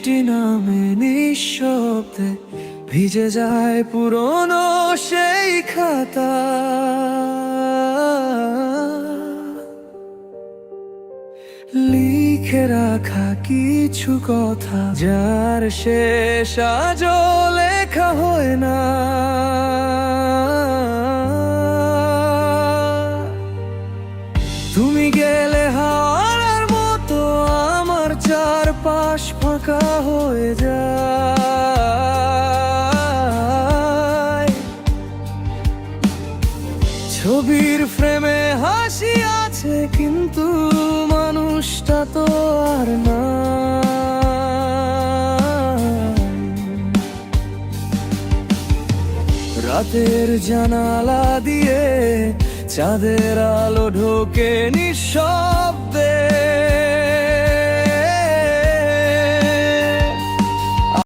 বৃষ্টি নামে নিঃশব্দে ভিজে যায় পুরনো সেই খাতা। লিখে রাখা কিছু কথা যার শেষ আজও লেখা হয় না। তুমি গেলে হারার মতো আমার চারপাশ ফাঁকা হয়ে যায়। ছবির ফ্রেমে হাসি আছে কিন্তু মানুষটা তো আর না। রাতের জানালা দিয়ে চাঁদের আলো ঢোকে নিঃশব্দে।